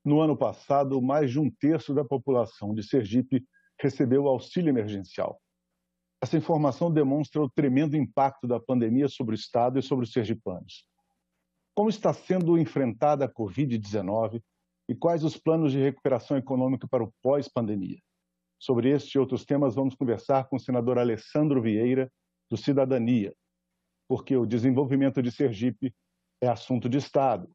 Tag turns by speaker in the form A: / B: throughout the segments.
A: No ano passado, mais de um terço da população de Sergipe recebeu o auxílio emergencial. Essa informação demonstra o tremendo impacto da pandemia sobre o Estado e sobre os sergipanos. Como está sendo enfrentada a Covid-19 e quais os planos de recuperação econômica para o pós-pandemia? Sobre este e outros temas, vamos conversar com o senador Alessandro Vieira, do Cidadania, porque o desenvolvimento de Sergipe é assunto de Estado.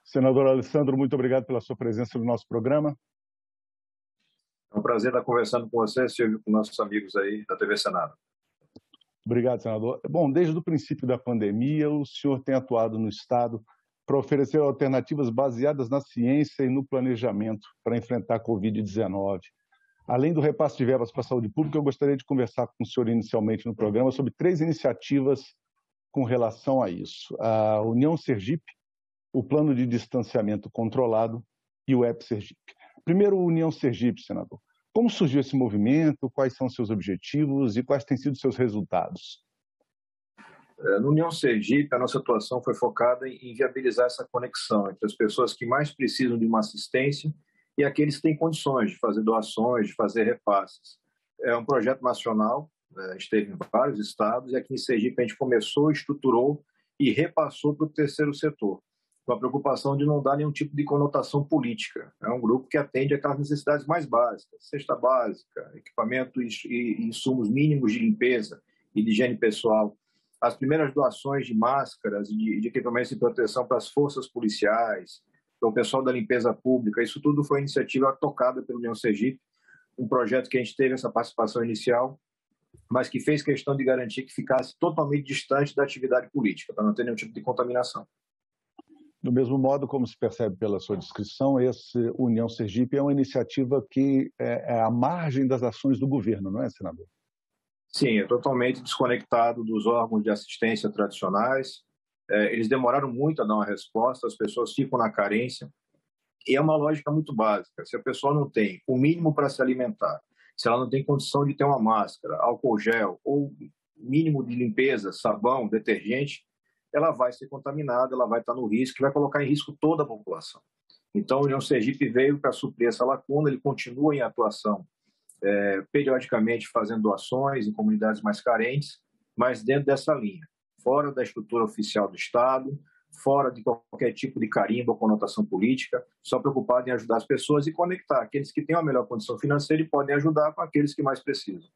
A: Senador Alessandro, muito obrigado pela sua presença no nosso programa.
B: É um prazer estar conversando com você, Silvio, com nossos amigos aí da TV Senado.
A: Obrigado, senador. Bom, desde o princípio da pandemia, o senhor tem atuado no Estado para oferecer alternativas baseadas na ciência e no planejamento para enfrentar a Covid-19. Além do repasse de verbas para a saúde pública, eu gostaria de conversar com o senhor inicialmente no programa sobre 3 iniciativas com relação a isso. A União Sergipe, o Plano de Distanciamento Controlado e o EP Sergipe. Primeiro, União Sergipe, senador. Como surgiu esse movimento, quais são seus objetivos e quais têm sido seus resultados?
B: No União Sergipe, a nossa atuação foi focada em viabilizar essa conexão entre as pessoas que mais precisam de uma assistência e aqueles que têm condições de fazer doações, de fazer repasses. É um projeto nacional, a gente teve em vários estados, e aqui em Sergipe a gente começou, estruturou e repassou para o terceiro setor, com a preocupação de não dar nenhum tipo de conotação política. É um grupo que atende aquelas necessidades mais básicas, cesta básica, equipamento e insumos mínimos de limpeza e de higiene pessoal. As primeiras doações de máscaras e de equipamentos de proteção para as forças policiais, para o pessoal da limpeza pública, isso tudo foi iniciativa tocada pela União Sergipe, um projeto que a gente teve essa participação inicial, mas que fez questão de garantir que ficasse totalmente distante da atividade política, para não ter nenhum tipo de contaminação.
A: Do mesmo modo, como se percebe pela sua descrição, esse União Sergipe é uma iniciativa que é à margem das ações do governo, não é, senador?
B: Sim, é totalmente desconectado dos órgãos de assistência tradicionais. Eles demoraram muito a dar uma resposta, as pessoas ficam na carência. E é uma lógica muito básica. Se a pessoa não tem o mínimo para se alimentar, se ela não tem condição de ter uma máscara, álcool gel ou mínimo de limpeza, sabão, detergente, ela vai ser contaminada, ela vai estar no risco, vai colocar em risco toda a população. Então, a União Sergipe veio para suprir essa lacuna, ele continua em atuação, periodicamente fazendo doações em comunidades mais carentes, mas dentro dessa linha, fora da estrutura oficial do Estado, fora de qualquer tipo de carimbo ou conotação política, só preocupado em ajudar as pessoas e conectar aqueles que têm uma melhor condição financeira e podem ajudar com aqueles que mais precisam.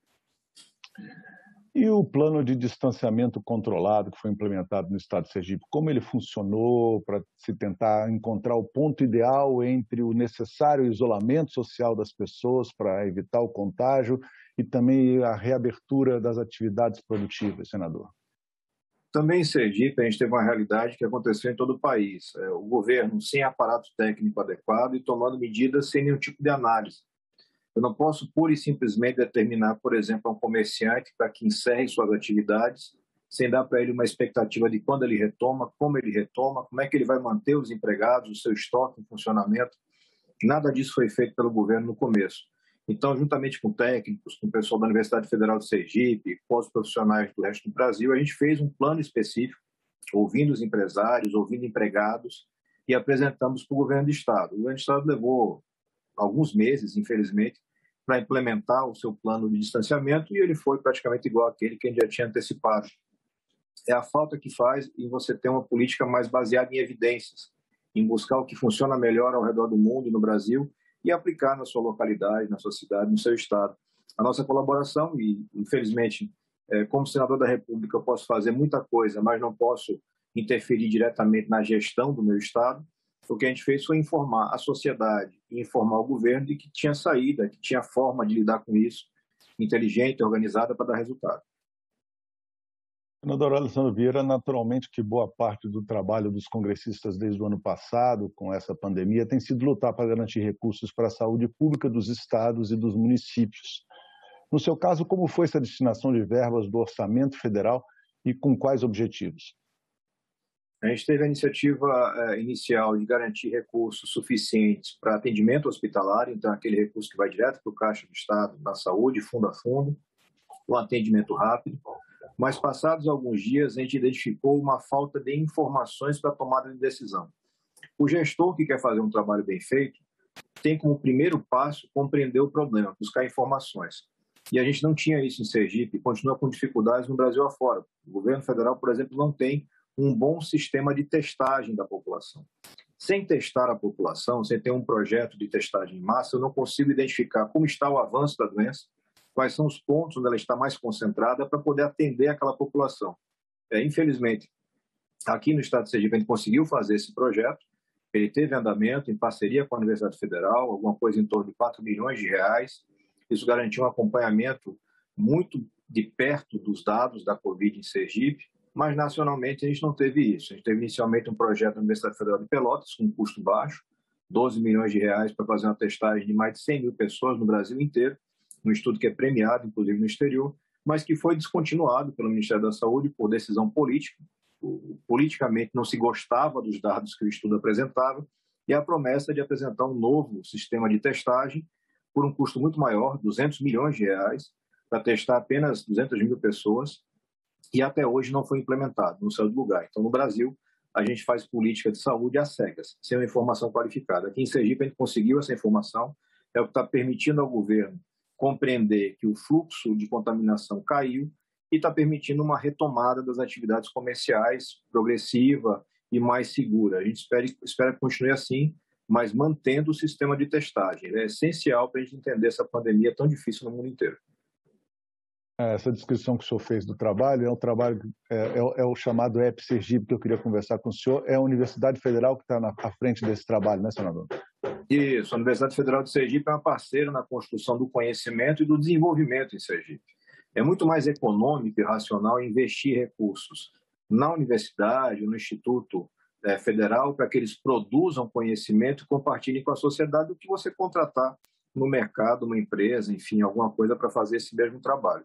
A: E o plano de distanciamento controlado que foi implementado no estado de Sergipe, como ele funcionou para se tentar encontrar o ponto ideal entre o necessário isolamento social das pessoas para evitar o contágio e também a reabertura das atividades produtivas, senador?
B: Também em Sergipe, a gente teve uma realidade que aconteceu em todo o país. O governo sem aparato técnico adequado e tomando medidas sem nenhum tipo de análise. Eu não posso pura e simplesmente determinar, por exemplo, a um comerciante para que encerre suas atividades sem dar para ele uma expectativa de quando ele retoma, como é que ele vai manter os empregados, o seu estoque em funcionamento. Nada disso foi feito pelo governo no começo. Então, juntamente com técnicos, com o pessoal da Universidade Federal de Sergipe, com os profissionais do resto do Brasil, a gente fez um plano específico, ouvindo os empresários, ouvindo empregados, e apresentamos para o governo do Estado. O governo do Estado levou alguns meses, infelizmente, para implementar o seu plano de distanciamento, e ele foi praticamente igual àquele que a gente já tinha antecipado. É a falta que faz em você ter uma política mais baseada em evidências, em buscar o que funciona melhor ao redor do mundo e no Brasil, e aplicar na sua localidade, na sua cidade, no seu estado. A nossa colaboração, e infelizmente, como senador da República, eu posso fazer muita coisa, mas não posso interferir diretamente na gestão do meu estado. O que a gente fez foi informar a sociedade e informar o governo de que tinha saída, que tinha forma de lidar com isso, inteligente, organizada, para dar resultado.
A: Senador Alessandro Vieira, naturalmente que boa parte do trabalho dos congressistas desde o ano passado, com essa pandemia, tem sido lutar para garantir recursos para a saúde pública dos estados e dos municípios. No seu caso, como foi essa destinação de verbas do orçamento federal e com quais objetivos?
B: A gente teve a iniciativa inicial de garantir recursos suficientes para atendimento hospitalar, então aquele recurso que vai direto para o Caixa do Estado da Saúde, fundo a fundo, um atendimento rápido. Mas passados alguns dias, a gente identificou uma falta de informações para a tomada de decisão. O gestor que quer fazer um trabalho bem feito tem como primeiro passo compreender o problema, buscar informações. E a gente não tinha isso em Sergipe e continua com dificuldades no Brasil afora. O governo federal, por exemplo, não tem um bom sistema de testagem da população. Sem testar a população, sem ter um projeto de testagem em massa, eu não consigo identificar como está o avanço da doença, quais são os pontos onde ela está mais concentrada para poder atender aquela população. Infelizmente, aqui no estado de Sergipe, a gente conseguiu fazer esse projeto, ele teve andamento em parceria com a Universidade Federal, alguma coisa em torno de 4 milhões de reais. Isso garantiu um acompanhamento muito de perto dos dados da Covid em Sergipe, mas nacionalmente a gente não teve isso. A gente teve inicialmente um projeto na Universidade Federal de Pelotas, com um custo baixo, 12 milhões de reais para fazer uma testagem de mais de 100 mil pessoas no Brasil inteiro, um estudo que é premiado, inclusive, no exterior, mas que foi descontinuado pelo Ministério da Saúde por decisão política. Politicamente não se gostava dos dados que o estudo apresentava, e a promessa de apresentar um novo sistema de testagem por um custo muito maior, 200 milhões de reais, para testar apenas 200 mil pessoas, e até hoje não foi implementado, no seu lugar. Então, no Brasil, a gente faz política de saúde às cegas, sem uma informação qualificada. Aqui em Sergipe, a gente conseguiu essa informação, é o que está permitindo ao governo compreender que o fluxo de contaminação caiu e está permitindo uma retomada das atividades comerciais progressiva e mais segura. A gente espera que continue assim, mas mantendo o sistema de testagem. É essencial para a gente entender essa pandemia tão difícil no mundo inteiro.
A: Essa descrição que o senhor fez do trabalho é um trabalho, é o chamado EP Sergipe, que eu queria conversar com o senhor. É a Universidade Federal que está à frente desse trabalho, né, senador?
B: Isso, a Universidade Federal de Sergipe é uma parceira na construção do conhecimento e do desenvolvimento em Sergipe. É muito mais econômico e racional investir recursos na universidade, no Instituto Federal, para que eles produzam conhecimento e compartilhem com a sociedade, do que você contratar no mercado, uma empresa, enfim, alguma coisa para fazer esse mesmo trabalho.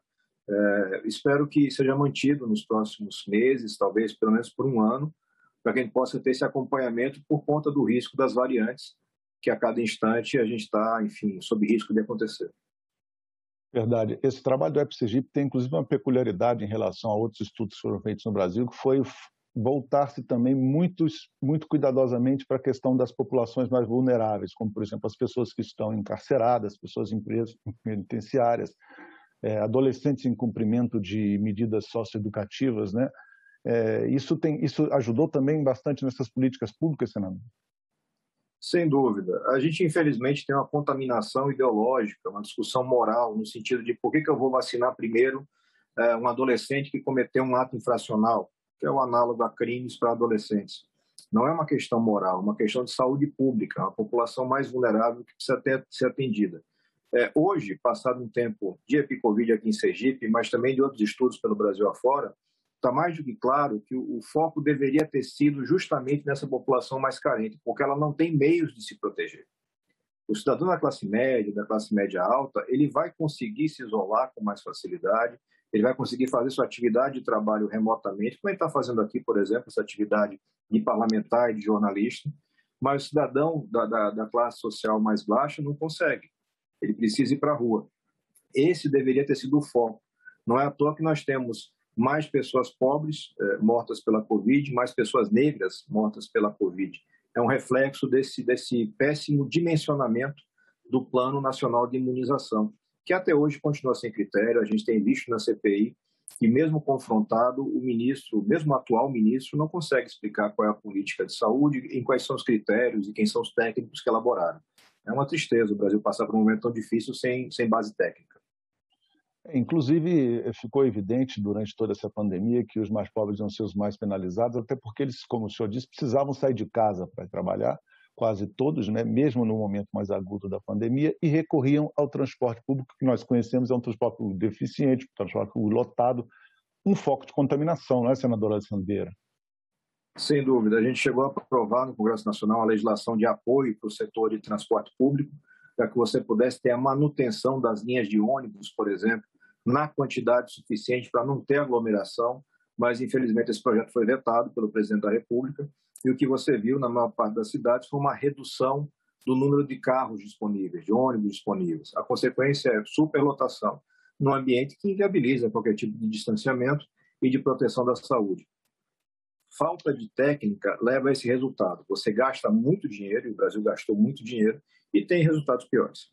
B: Espero que seja mantido nos próximos meses, talvez pelo menos por um ano, para que a gente possa ter esse acompanhamento por conta do risco das variantes, que a cada instante a gente está, enfim, sob risco de acontecer.
A: Verdade. Esse trabalho do EP Sergipe tem, inclusive, uma peculiaridade em relação a outros estudos que foram feitos no Brasil, que foi voltar-se também muito cuidadosamente para a questão das populações mais vulneráveis, como, por exemplo, as pessoas que estão encarceradas, pessoas em presas penitenciárias, adolescentes em cumprimento de medidas socioeducativas, né? Isso ajudou também bastante nessas políticas públicas, senador?
B: Sem dúvida. A gente, infelizmente, tem uma contaminação ideológica, uma discussão moral, no sentido de por que eu vou vacinar primeiro um adolescente que cometeu um ato infracional, que é o análogo a crimes para adolescentes. Não é uma questão moral, é uma questão de saúde pública, uma população mais vulnerável que precisa ser atendida. Hoje, passado um tempo de EpiCovid aqui em Sergipe, mas também de outros estudos pelo Brasil afora, está mais do que claro que o foco deveria ter sido justamente nessa população mais carente, porque ela não tem meios de se proteger. O cidadão da classe média alta, ele vai conseguir se isolar com mais facilidade, ele vai conseguir fazer sua atividade de trabalho remotamente, como ele está fazendo aqui, por exemplo, essa atividade de parlamentar e de jornalista, mas o cidadão da classe social mais baixa não consegue. Ele precisa ir para a rua. Esse deveria ter sido o foco. Não é à toa que nós temos mais pessoas pobres mortas pela Covid, mais pessoas negras mortas pela Covid. É um reflexo desse péssimo dimensionamento do Plano Nacional de Imunização, que até hoje continua sem critério. A gente tem visto na CPI que, mesmo confrontado, o ministro, mesmo o atual ministro, não consegue explicar qual é a política de saúde, em quais são os critérios e quem são os técnicos que elaboraram. É uma tristeza o Brasil passar por um momento tão difícil sem base técnica.
A: Inclusive, ficou evidente durante toda essa pandemia que os mais pobres iam ser os mais penalizados, até porque eles, como o senhor disse, precisavam sair de casa para trabalhar, quase todos, né, mesmo no momento mais agudo da pandemia, e recorriam ao transporte público, que nós conhecemos, é um transporte público deficiente, um transporte público lotado, um foco de contaminação, não é, senadora Alessandra?
B: Sem dúvida. A gente chegou a aprovar no Congresso Nacional a legislação de apoio para o setor de transporte público, para que você pudesse ter a manutenção das linhas de ônibus, por exemplo, na quantidade suficiente para não ter aglomeração. mas infelizmente esse projeto foi vetado pelo presidente da República e o que você viu na maior parte das cidades foi uma redução do número de carros disponíveis, de ônibus disponíveis. A consequência é superlotação, num ambiente que inviabiliza qualquer tipo de distanciamento e de proteção da saúde. Falta de técnica leva a esse resultado. Você gasta muito dinheiro, e o Brasil gastou muito dinheiro, e tem resultados piores.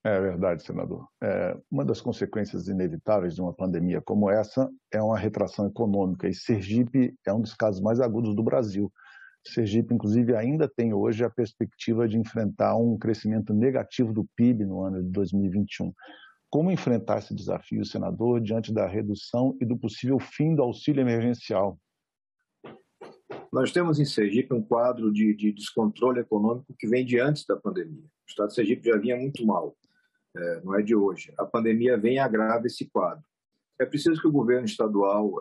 A: É verdade, senador. Uma das consequências inevitáveis de uma pandemia como essa é uma retração econômica, e Sergipe é um dos casos mais agudos do Brasil. Sergipe, inclusive, ainda tem hoje a perspectiva de enfrentar um crescimento negativo do PIB no ano de 2021. Como enfrentar esse desafio, senador, diante da redução e do possível fim do auxílio emergencial?
B: Nós temos em Sergipe um quadro de descontrole econômico que vem de antes da pandemia. O estado de Sergipe já vinha muito mal, não é de hoje. A pandemia vem e agrava esse quadro. É preciso que o governo estadual,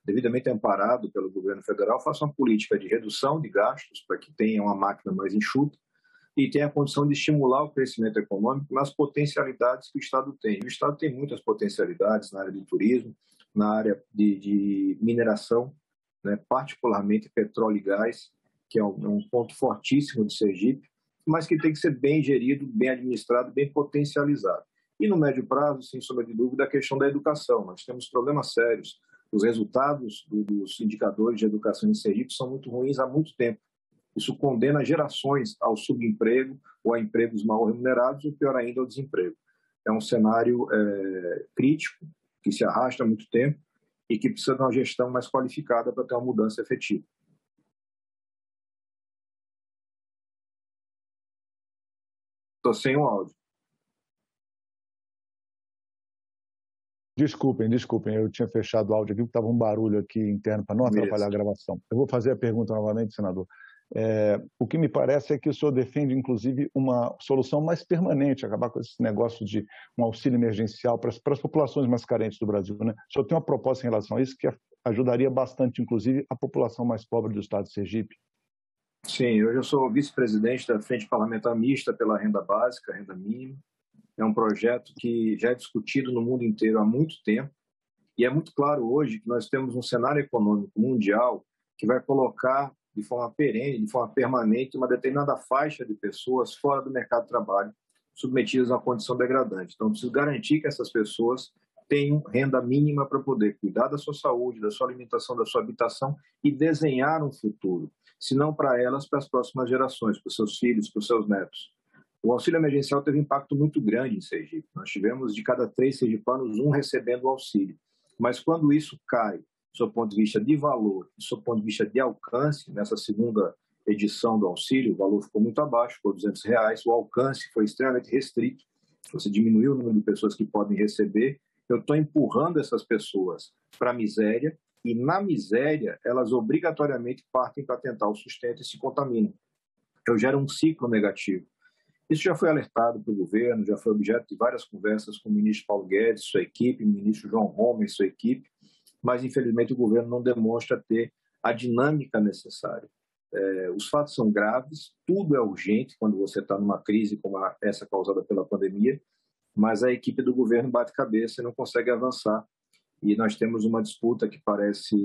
B: devidamente amparado pelo governo federal, faça uma política de redução de gastos para que tenha uma máquina mais enxuta e tenha a condição de estimular o crescimento econômico nas potencialidades que o Estado tem. O Estado tem muitas potencialidades na área de turismo, na área de mineração, né, particularmente petróleo e gás, que é um ponto fortíssimo de Sergipe, mas que tem que ser bem gerido, bem administrado, bem potencializado. E no médio prazo, sem sombra de dúvida, a questão da educação. Nós temos problemas sérios. Os resultados dos indicadores de educação em Sergipe são muito ruins há muito tempo. Isso condena gerações ao subemprego ou a empregos mal remunerados, ou pior ainda, ao desemprego. É um cenário crítico, que se arrasta há muito tempo e que precisa de uma gestão mais qualificada para ter uma mudança efetiva. Estou sem o áudio.
A: Desculpem, eu tinha fechado o áudio aqui, porque estava um barulho aqui interno para não atrapalhar a gravação. Eu vou fazer a pergunta novamente, senador. O que me parece é que o senhor defende, inclusive, uma solução mais permanente, acabar com esse negócio de um auxílio emergencial para as populações mais carentes do Brasil, né? O senhor tem uma proposta em relação a isso que ajudaria bastante, inclusive, a população mais pobre do estado de Sergipe?
B: Sim, hoje eu sou vice-presidente da Frente Parlamentar Mista pela Renda Básica, Renda Mínima. É um projeto que já é discutido no mundo inteiro há muito tempo e é muito claro hoje que nós temos um cenário econômico mundial que vai colocar de forma perene, de forma permanente, uma determinada faixa de pessoas fora do mercado de trabalho, submetidas a uma condição degradante. Então, preciso garantir que essas pessoas tenham renda mínima para poder cuidar da sua saúde, da sua alimentação, da sua habitação e desenhar um futuro, se não para elas, para as próximas gerações, para os seus filhos, para os seus netos. O auxílio emergencial teve um impacto muito grande em Sergipe. Nós tivemos, de cada 3 sergipanos, 1 recebendo o auxílio. Mas quando isso cai, do seu ponto de vista de valor, do seu ponto de vista de alcance, nessa segunda edição do auxílio, o valor ficou muito abaixo, ficou R$200, o alcance foi extremamente restrito, você diminuiu o número de pessoas que podem receber. Eu estou empurrando essas pessoas para a miséria, e na miséria, elas obrigatoriamente partem para tentar o sustento e se contaminam. Eu gero um ciclo negativo. Isso já foi alertado para o governo, já foi objeto de várias conversas com o ministro Paulo Guedes, sua equipe, o ministro João Roma e sua equipe, mas infelizmente o governo não demonstra ter a dinâmica necessária. Os fatos são graves, tudo é urgente quando você está numa crise como essa causada pela pandemia, mas a equipe do governo bate cabeça e não consegue avançar. E nós temos uma disputa que parece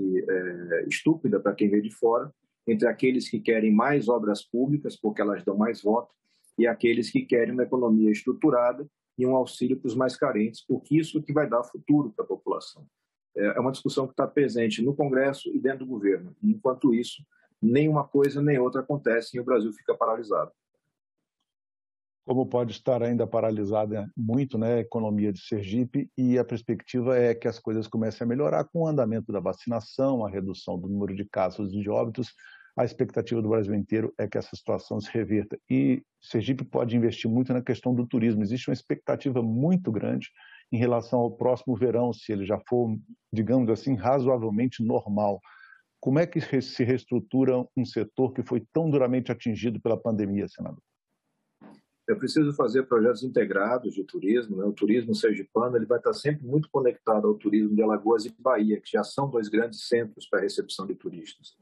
B: estúpida para quem vê de fora, entre aqueles que querem mais obras públicas, porque elas dão mais voto, e aqueles que querem uma economia estruturada e um auxílio para os mais carentes, porque isso é que vai dar futuro para a população. É uma discussão que está presente no Congresso e dentro do governo. E, enquanto isso, nem uma coisa nem outra acontece e o Brasil fica paralisado.
A: Como pode estar ainda paralisada muito, né, a economia de Sergipe, e a perspectiva é que as coisas comecem a melhorar com o andamento da vacinação, a redução do número de casos e de óbitos. A expectativa do Brasil inteiro é que essa situação se reverta. E Sergipe pode investir muito na questão do turismo. Existe uma expectativa muito grande em relação ao próximo verão, se ele já for, digamos assim, razoavelmente normal. Como é que se reestrutura um setor que foi tão duramente atingido pela pandemia, senador?
B: É preciso fazer projetos integrados de turismo, né? O turismo sergipano ele vai estar sempre muito conectado ao turismo de Alagoas e Bahia, que já são 2 grandes centros para a recepção de turistas.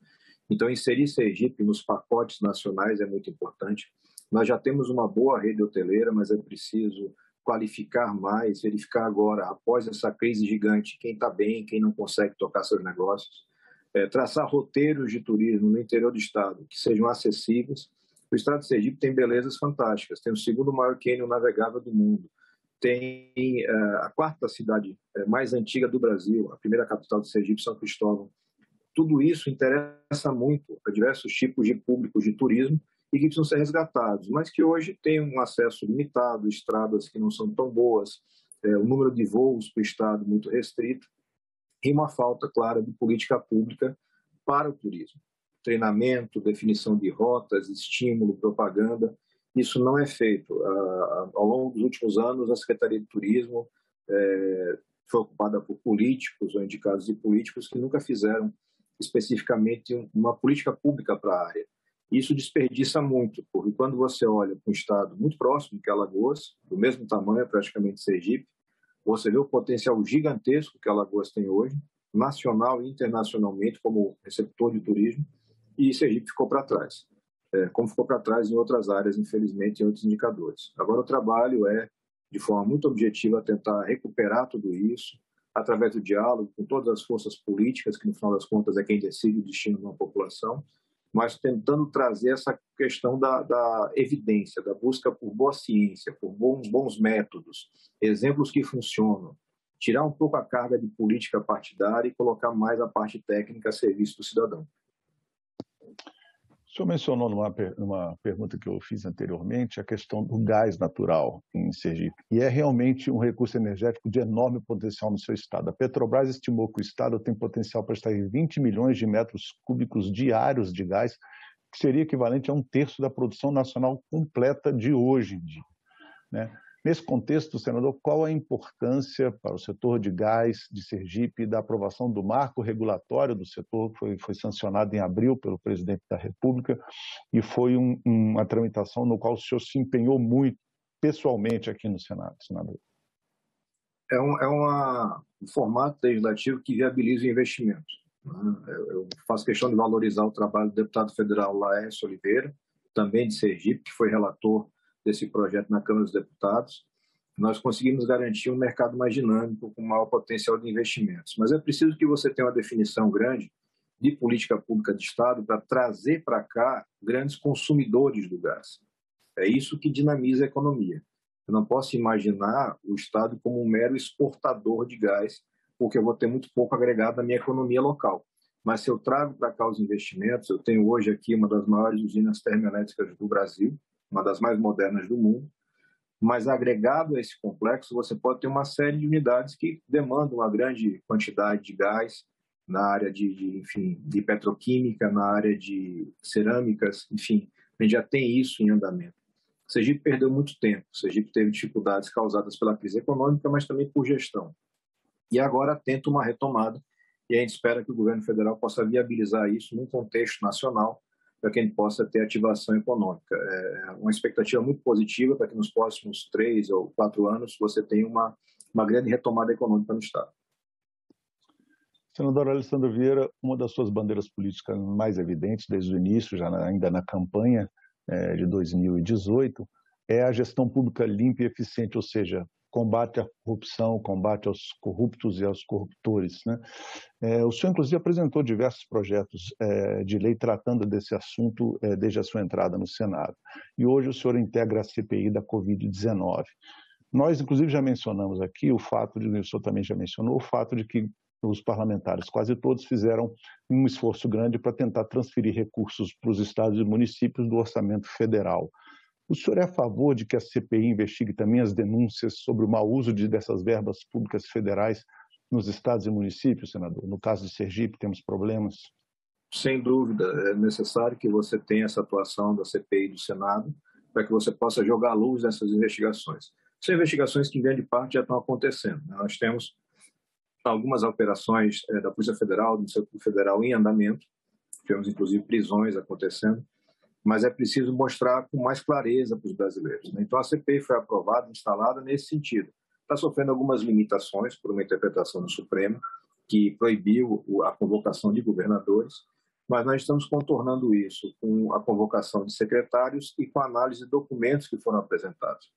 B: Então, inserir Sergipe nos pacotes nacionais é muito importante. Nós já temos uma boa rede hoteleira, mas é preciso qualificar mais, verificar agora, após essa crise gigante, quem está bem, quem não consegue tocar seus negócios, traçar roteiros de turismo no interior do estado que sejam acessíveis. O estado de Sergipe tem belezas fantásticas, tem o segundo maior cânion navegável do mundo, tem a quarta cidade mais antiga do Brasil, a primeira capital de Sergipe, São Cristóvão. Tudo isso interessa muito a diversos tipos de públicos de turismo e que precisam ser resgatados, mas que hoje têm um acesso limitado, estradas que não são tão boas, o número de voos para o estado muito restrito e uma falta clara de política pública para o turismo. Treinamento, definição de rotas, estímulo, propaganda, isso não é feito. Ao longo dos últimos anos, a Secretaria de Turismo foi ocupada por políticos ou indicados de políticos que nunca fizeram especificamente uma política pública para a área. Isso desperdiça muito, porque quando você olha para um estado muito próximo, que é Alagoas, do mesmo tamanho praticamente Sergipe, você vê o potencial gigantesco que Alagoas tem hoje, nacional e internacionalmente, como receptor de turismo, e Sergipe ficou para trás, como ficou para trás em outras áreas, infelizmente, em outros indicadores. Agora o trabalho é, de forma muito objetiva, tentar recuperar tudo isso, através do diálogo com todas as forças políticas, que no final das contas é quem decide o destino de uma população, mas tentando trazer essa questão da evidência, da busca por boa ciência, por bons métodos, exemplos que funcionam, tirar um pouco a carga de política partidária e colocar mais a parte técnica a serviço do cidadão.
A: O senhor mencionou numa pergunta que eu fiz anteriormente a questão do gás natural em Sergipe, e é realmente um recurso energético de enorme potencial no seu estado. A Petrobras estimou que o estado tem potencial para extrair 20 milhões de metros cúbicos diários de gás, que seria equivalente a 1/3 da produção nacional completa de hoje em dia, né? Nesse contexto, senador, qual a importância para o setor de gás de Sergipe da aprovação do marco regulatório do setor, que foi sancionado em abril pelo presidente da República, e foi uma tramitação no qual o senhor se empenhou muito pessoalmente aqui no Senado, senador?
B: É um formato legislativo que viabiliza o investimento. Eu faço questão de valorizar o trabalho do deputado federal Laércio Oliveira, também de Sergipe, que foi relator desse projeto na Câmara dos Deputados. Nós conseguimos garantir um mercado mais dinâmico, com maior potencial de investimentos. Mas é preciso que você tenha uma definição grande de política pública de Estado para trazer para cá grandes consumidores do gás. É isso que dinamiza a economia. Eu não posso imaginar o Estado como um mero exportador de gás, porque eu vou ter muito pouco agregado na minha economia local. Mas se eu trago para cá os investimentos, eu tenho hoje aqui uma das maiores usinas termoelétricas do Brasil, uma das mais modernas do mundo, mas agregado a esse complexo, você pode ter uma série de unidades que demandam uma grande quantidade de gás na área de petroquímica, na área de cerâmicas, enfim, a gente já tem isso em andamento. Sergipe perdeu muito tempo, Sergipe teve dificuldades causadas pela crise econômica, mas também por gestão. E agora tenta uma retomada, e a gente espera que o governo federal possa viabilizar isso num contexto nacional, para que a gente possa ter ativação econômica. É uma expectativa muito positiva para que nos próximos 3 ou 4 anos você tenha uma grande retomada econômica no Estado.
A: Senador Alessandro Vieira, uma das suas bandeiras políticas mais evidentes desde o início, ainda na campanha de 2018, é a gestão pública limpa e eficiente, ou seja, combate à corrupção, combate aos corruptos e aos corruptores, né? O senhor, inclusive, apresentou diversos projetos de lei tratando desse assunto desde a sua entrada no Senado. E hoje o senhor integra a CPI da Covid-19. Nós, inclusive, já mencionamos aqui o senhor também já mencionou, o fato de que os parlamentares, quase todos, fizeram um esforço grande para tentar transferir recursos para os estados e municípios do orçamento federal. O senhor é a favor de que a CPI investigue também as denúncias sobre o mau uso dessas verbas públicas federais nos estados e municípios, senador? No caso de Sergipe, temos problemas?
B: Sem dúvida, é necessário que você tenha essa atuação da CPI do Senado para que você possa jogar luz nessas investigações. São investigações que, em grande parte, já estão acontecendo. Nós temos algumas operações da Polícia Federal, do Ministério Federal em andamento, temos, inclusive, prisões acontecendo, mas é preciso mostrar com mais clareza para os brasileiros, né? Então, a CPI foi aprovada, instalada nesse sentido. Está sofrendo algumas limitações por uma interpretação do Supremo, que proibiu a convocação de governadores, mas nós estamos contornando isso com a convocação de secretários e com a análise de documentos que foram apresentados.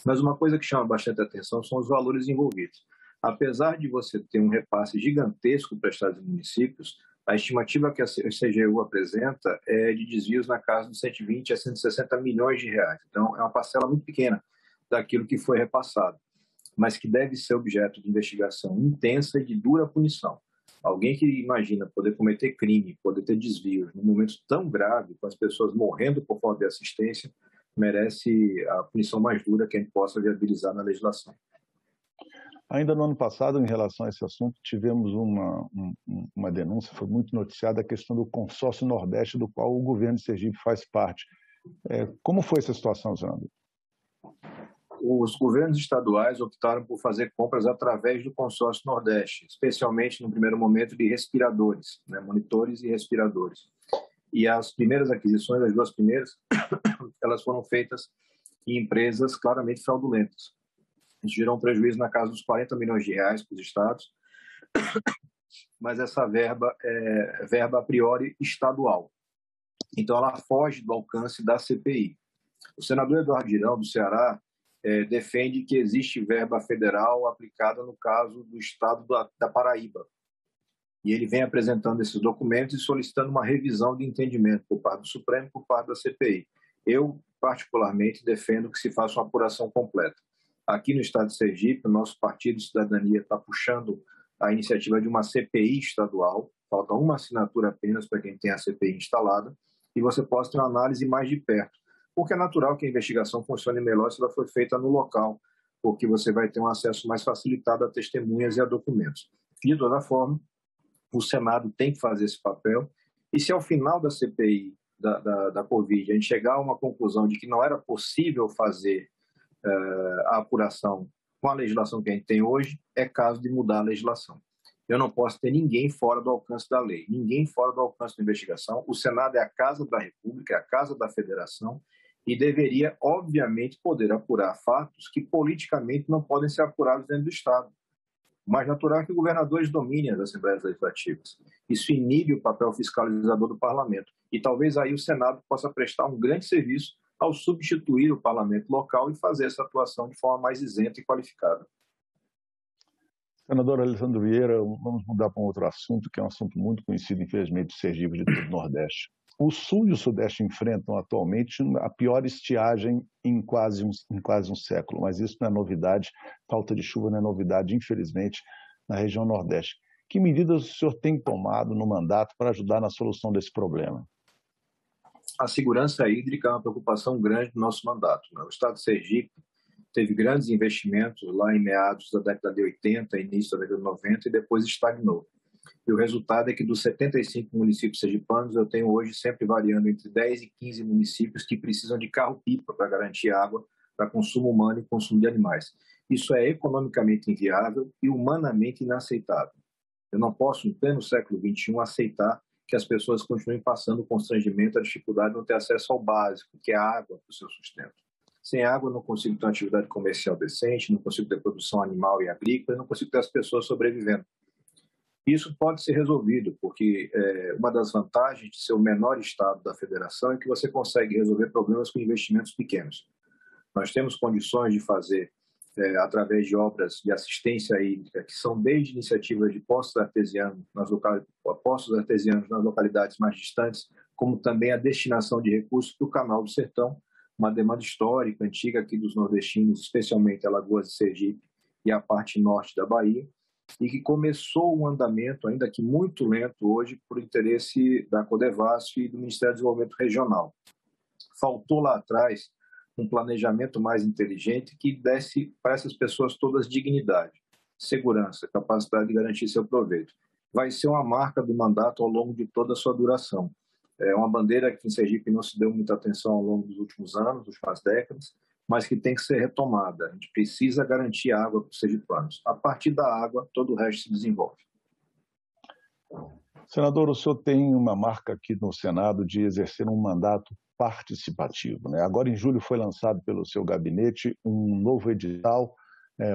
B: Mas uma coisa que chama bastante atenção são os valores envolvidos. Apesar de você ter um repasse gigantesco para estados e municípios, a estimativa que a CGU apresenta é de desvios na casa de 120 a 160 milhões de reais. Então, é uma parcela muito pequena daquilo que foi repassado, mas que deve ser objeto de investigação intensa e de dura punição. Alguém que imagina poder cometer crime, poder ter desvios num momento tão grave, com as pessoas morrendo por falta de assistência, merece a punição mais dura que a gente possa viabilizar na legislação.
A: Ainda no ano passado, em relação a esse assunto, tivemos uma denúncia, foi muito noticiada, a questão do consórcio Nordeste, do qual o governo de Sergipe faz parte. Como foi essa situação, senador?
B: Os governos estaduais optaram por fazer compras através do consórcio Nordeste, especialmente no primeiro momento de respiradores, né, monitores e respiradores. E as primeiras aquisições, as duas primeiras, elas foram feitas em empresas claramente fraudulentas. Isso gerou um prejuízo na casa dos 40 milhões de reais para os estados, mas essa verba é verba a priori estadual. Então, ela foge do alcance da CPI. O senador Eduardo Girão, do Ceará, defende que existe verba federal aplicada no caso do estado da Paraíba. E ele vem apresentando esses documentos e solicitando uma revisão de entendimento por parte do Supremo e por parte da CPI. Eu, particularmente, defendo que se faça uma apuração completa. Aqui no estado de Sergipe, o nosso Partido de Cidadania está puxando a iniciativa de uma CPI estadual, falta uma assinatura apenas para quem tem a CPI instalada, e você possa ter uma análise mais de perto. Porque é natural que a investigação funcione melhor se ela for feita no local, porque você vai ter um acesso mais facilitado a testemunhas e a documentos. De toda forma, o Senado tem que fazer esse papel, e se ao final da CPI da Covid a gente chegar a uma conclusão de que não era possível fazer a apuração com a legislação que a gente tem hoje, é caso de mudar a legislação. Eu não posso ter ninguém fora do alcance da lei, ninguém fora do alcance da investigação. O Senado é a casa da República, é a casa da Federação, e deveria, obviamente, poder apurar fatos que politicamente não podem ser apurados dentro do Estado. O mais natural é que governadores dominem as Assembleias Legislativas. Isso inibe o papel fiscalizador do Parlamento. E talvez aí o Senado possa prestar um grande serviço ao substituir o Parlamento local e fazer essa atuação de forma mais isenta e qualificada.
A: Senador Alessandro Vieira, vamos mudar para um outro assunto, que é um assunto muito conhecido, infelizmente, do Sergipe e de todo o Nordeste. O Sul e o Sudeste enfrentam atualmente a pior estiagem em quase um século, mas isso não é novidade, falta de chuva não é novidade, infelizmente, na região Nordeste. Que medidas o senhor tem tomado no mandato para ajudar na solução desse problema?
B: A segurança hídrica é uma preocupação grande do nosso mandato. O Estado de Sergipe teve grandes investimentos lá em meados da década de 80, início da década de 90, e depois estagnou. E o resultado é que dos 75 municípios sergipanos, eu tenho hoje sempre variando entre 10 e 15 municípios que precisam de carro-pipa para garantir água para consumo humano e consumo de animais. Isso é economicamente inviável e humanamente inaceitável. Eu não posso, em pleno século XXI, aceitar que as pessoas continuem passando o constrangimento, a dificuldade de não ter acesso ao básico, que é a água para o seu sustento. Sem água, eu não consigo ter uma atividade comercial decente, não consigo ter produção animal e agrícola, não consigo ter as pessoas sobrevivendo. Isso pode ser resolvido, porque uma das vantagens de ser o menor estado da federação é que você consegue resolver problemas com investimentos pequenos. Nós temos condições de fazer, através de obras de assistência hídrica, que são desde iniciativas de poços artesianos nas localidades mais distantes, como também a destinação de recursos para o Canal do Sertão, uma demanda histórica, antiga aqui dos nordestinos, especialmente Alagoas e Sergipe e a parte norte da Bahia, e que começou um andamento, ainda que muito lento hoje, por interesse da Codevasf e do Ministério do Desenvolvimento Regional. Faltou lá atrás um planejamento mais inteligente que desse para essas pessoas todas dignidade, segurança, capacidade de garantir seu proveito. Vai ser uma marca do mandato ao longo de toda a sua duração. É uma bandeira que em Sergipe não se deu muita atenção ao longo dos últimos anos, das últimas décadas, mas que tem que ser retomada. A gente precisa garantir água para os sergipanos. A partir da água, todo o resto se desenvolve.
A: Senador, o senhor tem uma marca aqui no Senado de exercer um mandato participativo, né? Agora, em julho, foi lançado pelo seu gabinete um novo edital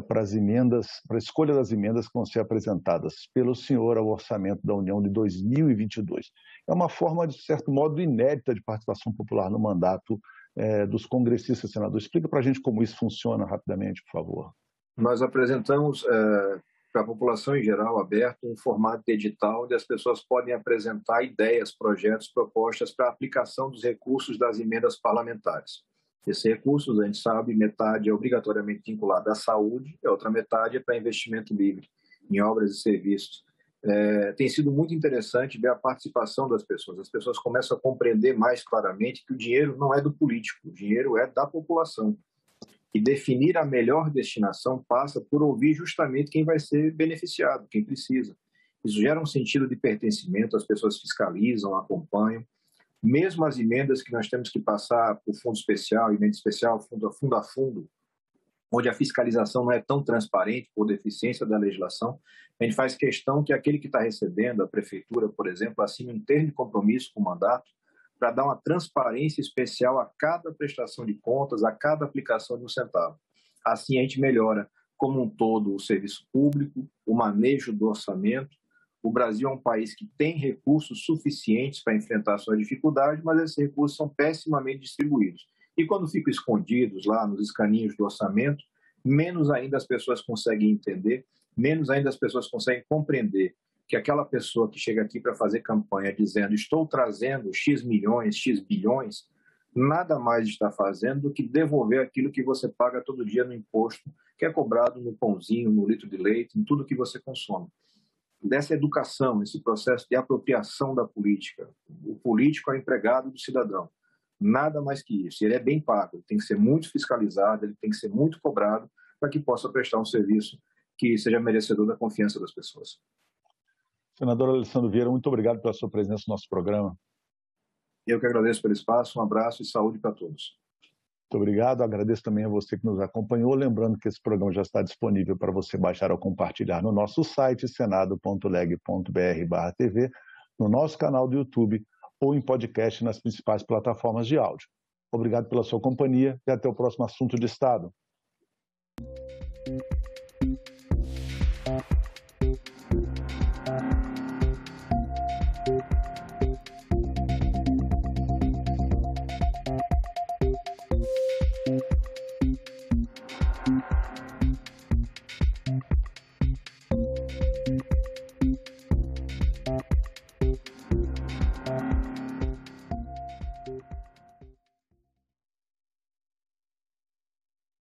A: para as emendas, para a escolha das emendas que vão ser apresentadas pelo senhor ao orçamento da União de 2022. É uma forma, de certo modo, inédita de participação popular no mandato dos congressistas, senador. Explica para a gente como isso funciona rapidamente, por favor.
B: Nós apresentamos para a população em geral aberto um formato de edital onde as pessoas podem apresentar ideias, projetos, propostas para a aplicação dos recursos das emendas parlamentares. Esses recursos, a gente sabe, metade é obrigatoriamente vinculada à saúde, a outra metade é para investimento livre em obras e serviços. Tem sido muito interessante ver a participação das pessoas. As pessoas começam a compreender mais claramente que o dinheiro não é do político, o dinheiro é da população. E definir a melhor destinação passa por ouvir justamente quem vai ser beneficiado, quem precisa. Isso gera um sentido de pertencimento, as pessoas fiscalizam, acompanham. Mesmo as emendas que nós temos que passar por fundo especial, emenda especial, fundo a fundo, onde a fiscalização não é tão transparente por deficiência da legislação, a gente faz questão que aquele que está recebendo, a prefeitura, por exemplo, assine um termo de compromisso com o mandato para dar uma transparência especial a cada prestação de contas, a cada aplicação de um centavo. Assim a gente melhora como um todo o serviço público, o manejo do orçamento. O Brasil é um país que tem recursos suficientes para enfrentar suas dificuldades, mas esses recursos são pessimamente distribuídos. E quando ficam escondidos lá nos escaninhos do orçamento, menos ainda as pessoas conseguem entender, menos ainda as pessoas conseguem compreender que aquela pessoa que chega aqui para fazer campanha dizendo estou trazendo X milhões, X bilhões, nada mais está fazendo do que devolver aquilo que você paga todo dia no imposto, que é cobrado no pãozinho, no litro de leite, em tudo que você consome. Dessa educação, esse processo de apropriação da política. O político é o empregado do cidadão. Nada mais que isso. Ele é bem pago, ele tem que ser muito fiscalizado, ele tem que ser muito cobrado para que possa prestar um serviço que seja merecedor da confiança das pessoas.
A: Senador Alessandro Vieira, muito obrigado pela sua presença no nosso programa.
B: Eu que agradeço pelo espaço, um abraço e saúde para todos.
A: Muito obrigado, agradeço também a você que nos acompanhou, lembrando que esse programa já está disponível para você baixar ou compartilhar no nosso site, senado.leg.br/TV, no nosso canal do YouTube ou em podcast nas principais plataformas de áudio. Obrigado pela sua companhia e até o próximo Assunto de Estado.